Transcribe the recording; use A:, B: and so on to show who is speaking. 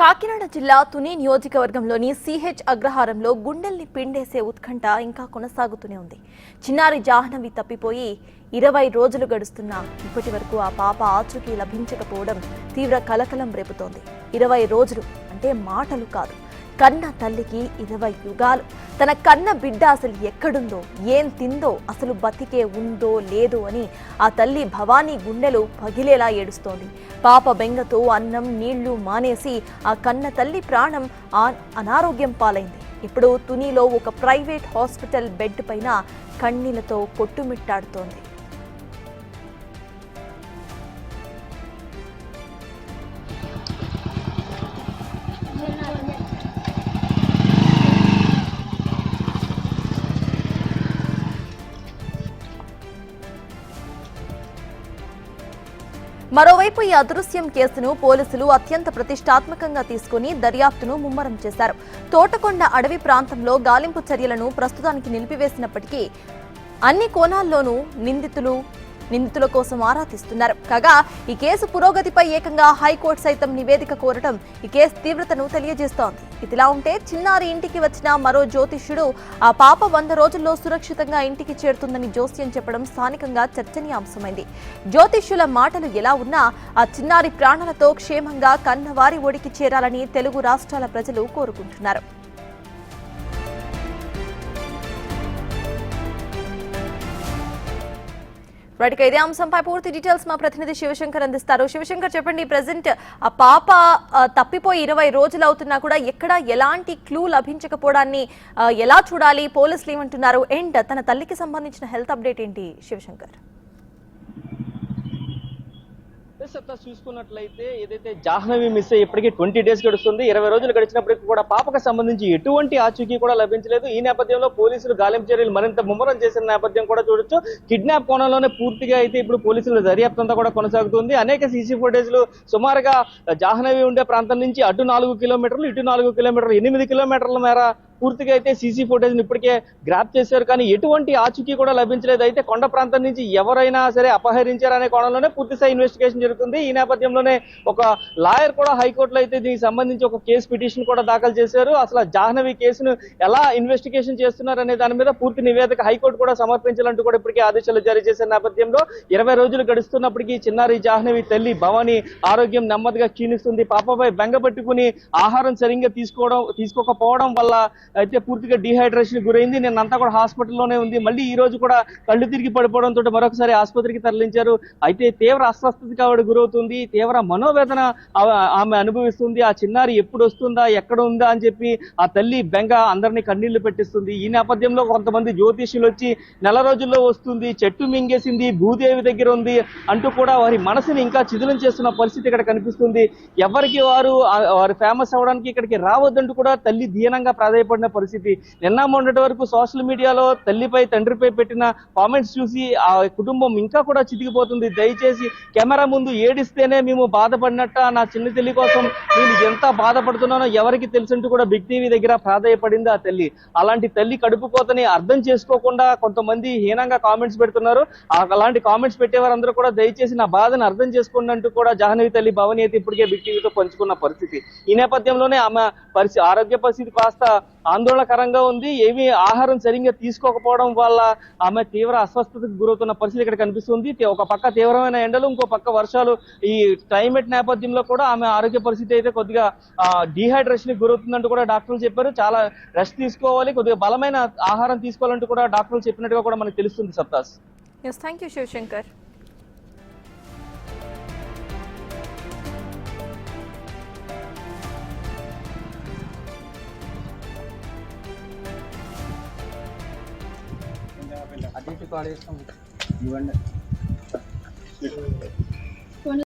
A: కాకినాడ జిల్లా తుని నియోజకవర్గంలోని సిహెచ్ అగ్రహారంలో గుండెల్ని పిండేసే ఉత్కంఠ ఇంకా కొనసాగుతూనే ఉంది. చిన్నారి జాహ్నవి తప్పిపోయి 20 రోజులు గడుస్తున్నా ఇప్పటి వరకు ఆ పాప ఆచూకీ లభించకపోవడం తీవ్ర కలకలం రేపుతోంది. 20 రోజులు అంటే మాటలు కాదు. కన్న తల్లికి 20 యుగాలు. తన కన్న బిడ్డ అసలు ఎక్కడుందో, ఏం తిందో, అసలు బతికే ఉందో లేదో అని ఆ తల్లి భవానీ గుండెలు పగిలేలా ఏడుస్తోంది. పాప బెంగతో అన్నం నీళ్లు మానేసి ఆ కన్న తల్లి ప్రాణం అనారోగ్యం పాలైంది. ఇప్పుడు తునిలో ఒక ప్రైవేట్ హాస్పిటల్ బెడ్ పైన కన్నీళ్లతో కొట్టుమిట్టాడుతోంది. మరోవైపు ఈ అదృశ్యం కేసును పోలీసులు అత్యంత ప్రతిష్టాత్మకంగా తీసుకుని దర్యాప్తును ముమ్మరం చేశారు. తోటకొండ అడవి ప్రాంతంలో గాలింపు చర్యలను ప్రస్తుతానికి నిలిపివేసినప్పటికీ అన్ని కోణాల్లోనూ నిందితుల కోసం ఆరా తీస్తున్నారు. కాగా ఈ కేసు పురోగతిపై ఏకంగా హైకోర్టు సైతం నివేదిక కోరటం ఈ కేసు తీవ్రతను తెలియజేస్తోంది. ఇదిలా ఉంటే చిన్నారి ఇంటికి వచ్చిన మరో జ్యోతిష్యుడు ఆ పాప 100 రోజుల్లో సురక్షితంగా ఇంటికి చేరుతుందని జోస్యం చెప్పడం స్థానికంగా చర్చనీయాంశమైంది. జ్యోతిష్యుల మాటలు ఎలా ఉన్నా ఆ చిన్నారి ప్రాణాలతో క్షేమంగా కన్నవారి ఒడికి చేరాలని తెలుగు రాష్ట్రాల ప్రజలు కోరుకుంటున్నారు. రైట్, ఇదే అంశంపై పూర్తి డీటెయిల్స్ మా ప్రతినిధి శివశంకర్ అందిస్తారు. శివశంకర్, చెప్పండి, ప్రెసెంట్ ఆ పాప తప్పిపోయి 20 రోజులు అవుతున్నా కూడా ఎక్కడ ఎలాంటి క్లూ లభించకపోవడాన్ని ఎలా చూడాలి? పోలీసులు ఏమంటున్నారు? అండ్ తన తల్లికి సంబంధించిన హెల్త్ అప్డేట్ ఏంటి శివశంకర్?
B: చూసుకున్నట్లయితే ఏదైతే జాహ్నవి మిస్ అయ్యి ఇప్పటికీ 20 డేస్ గడుస్తుంది. 20 రోజులు గడిచినప్పటికీ కూడా పాపకు సంబంధించి ఎటువంటి ఆచూకీ కూడా లభించలేదు. ఈ నేపథ్యంలో పోలీసులు గాలింపు చర్యలు మరింత ముమ్మరం చేసిన నేపథ్యం కూడా చూడొచ్చు. కిడ్నాప్ కోణంలోనే పూర్తిగా అయితే ఇప్పుడు పోలీసుల దర్యాప్తు అంతా కూడా కొనసాగుతుంది. అనేక సీసీ ఫుటేజ్లు సుమారుగా జాహ్నవి ఉండే ప్రాంతం నుంచి అటు 4 కిలోమీటర్లు, ఇటు 4 కిలోమీటర్లు, 8 కిలోమీటర్ల మేర పూర్తిగా అయితే సీసీ ఫుటేజ్ ఇప్పటికే గ్రాప్ చేశారు. కానీ ఎటువంటి ఆచూకీ కూడా లభించలేదు. అయితే కొండ ప్రాంతం నుంచి ఎవరైనా సరే అపహరించారనే కోణంలోనే పూర్తిస్థాయి ఇన్వెస్టిగేషన్ జరుగుతుంది. ఈ నేపథ్యంలోనే ఒక లాయర్ కూడా హైకోర్టులో అయితే దీనికి సంబంధించి ఒక కేసు పిటిషన్ కూడా దాఖలు చేశారు. అసలు జాహ్నవి కేసును ఎలా ఇన్వెస్టిగేషన్ చేస్తున్నారు అనే దాని మీద పూర్తి నివేదిక హైకోర్టు కూడా సమర్పించాలంటూ కూడా ఇప్పటికే ఆదేశాలు జారీ చేసిన నేపథ్యంలో 20 రోజులు గడుస్తున్నప్పటికీ చిన్నారి జాహ్నవి తల్లి భవానీ ఆరోగ్యం నెమ్మదిగా క్షీణిస్తుంది. పాపపై బెంగ పెట్టుకుని ఆహారం సరిగ్గా తీసుకోకపోవడం వల్ల అయితే పూర్తిగా డిహైడ్రేషన్ గురైంది. నిన్నంతా కూడా హాస్పిటల్లోనే ఉంది. మళ్ళీ ఈ రోజు కూడా కళ్ళు తిరిగి పడిపోవడంతో మరొకసారి ఆసుపత్రికి తరలించారు. అయితే తీవ్ర అస్వస్థతకి ఆవిడ గురవుతుంది. తీవ్ర మనోవేదన ఆమె అనుభవిస్తుంది. ఆ చిన్నారి ఎప్పుడు వస్తుందా, ఎక్కడ ఉందా అని చెప్పి ఆ తల్లి బెంగ అందరినీ కన్నీళ్లు పెట్టిస్తుంది. ఈ నేపథ్యంలో కొంతమంది జ్యోతిష్యులు వచ్చి నెల రోజుల్లో వస్తుంది, చెట్టు మింగేసింది, భూదేవి దగ్గర ఉంది అంటూ కూడా వారి మనసుని ఇంకా చిదులం చేస్తున్న పరిస్థితి ఇక్కడ కనిపిస్తుంది. ఎవరికి వారు ఫేమస్ అవడానికి ఇక్కడికి రావద్దంటూ కూడా తల్లి దీనంగా ప్రాధాయపడిన పరిస్థితి. నిన్న మొన్నటి వరకు సోషల్ మీడియాలో తల్లిపై తండ్రిపై పెట్టిన కామెంట్స్ చూసి ఆ కుటుంబం ఇంకా కూడా చితికిపోతుంది. దయచేసి కెమెరా ముందు ఏడిస్తేనే మేము బాధపడినట్ట, నా చిన్న తల్లి కోసం నేను ఎంత బాధపడుతున్నానో ఎవరికి తెలుసంటూ కూడా బిగ్ టీవీ దగ్గర ప్రాధాయపడింది ఆ తల్లి. అలాంటి తల్లి కడుపు కోతని అర్థం చేసుకోకుండా కొంతమంది హీనంగా కామెంట్స్ పెడుతున్నారు. అలాంటి కామెంట్స్ పెట్టేవారందరూ కూడా దయచేసి నా బాధను అర్థం చేసుకోండి అంటూ కూడా జాహ్నవి తల్లి భవానీ అయితే ఇప్పటికే బిగ్ టీవీతో పంచుకున్న పరిస్థితి. ఈ నేపథ్యంలోనే ఆమె ఆరోగ్య పరిస్థితి కాస్త ఆందోళనకరంగా ఉంది. ఏమీ ఆహారం సరిగ్గా తీసుకోకపోవడం వల్ల ఆమె తీవ్ర అస్వస్థతకు గురవుతున్న పరిస్థితి ఇక్కడ కనిపిస్తుంది. ఒక పక్క తీవ్రమైన ఎండలు, ఇంకో పక్క వర్షాలు, ఈ క్లైమేట్ నేపథ్యంలో కూడా ఆమె ఆరోగ్య పరిస్థితి అయితే కొద్దిగా డిహైడ్రేషన్ గురవుతుందంటూ కూడా డాక్టర్లు చెప్పారు. చాలా రెస్ట్ తీసుకోవాలి, కొద్దిగా బలమైన ఆహారం తీసుకోవాలంటూ కూడా డాక్టర్లు చెప్పినట్టుగా కూడా మనకు తెలుస్తుంది. సప్తాస్.
A: Thank you Shivashankar.
C: అటు ఇటు కాల్ చేస్తాం ఇవ్వండి.